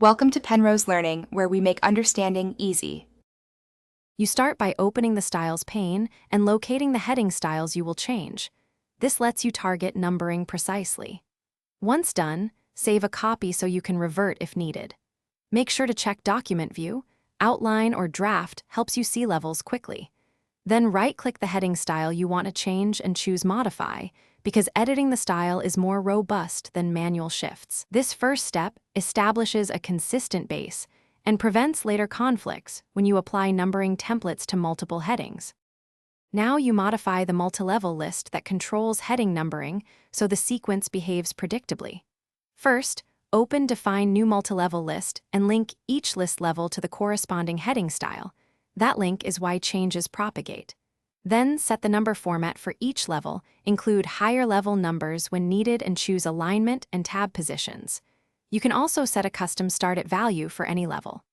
Welcome to Penrose Learning, where we make understanding easy. You start by opening the Styles pane and locating the heading styles you will change. This lets you target numbering precisely. Once done, save a copy so you can revert if needed. Make sure to check Document View. Outline or Draft helps you see levels quickly. Then right-click the heading style you want to change and choose Modify, because editing the style is more robust than manual shifts. This first step establishes a consistent base and prevents later conflicts when you apply numbering templates to multiple headings. Now you modify the multilevel list that controls heading numbering so the sequence behaves predictably. First, open Define New Multilevel List and link each list level to the corresponding heading style. That link is why changes propagate. Then set the number format for each level, include higher-level numbers when needed, and choose alignment and tab positions. You can also set a custom start-at-value for any level.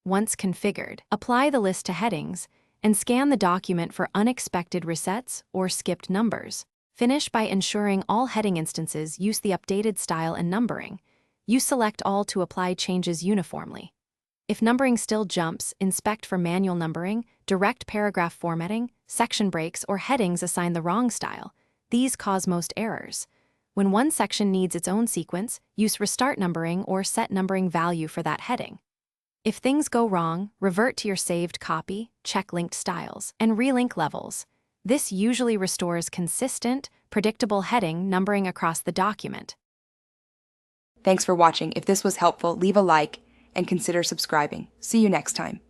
Once configured, apply the list to headings and scan the document for unexpected resets or skipped numbers. Finish by ensuring all heading instances use the updated style and numbering. You select all to apply changes uniformly. If numbering still jumps, inspect for manual numbering, direct paragraph formatting, section breaks, or headings assign the wrong style. These cause most errors. When one section needs its own sequence, use restart numbering or set numbering value for that heading. If things go wrong, revert to your saved copy, check linked styles, and relink levels. This usually restores consistent, predictable heading numbering across the document. Thanks for watching. If this was helpful, leave a like and consider subscribing. See you next time.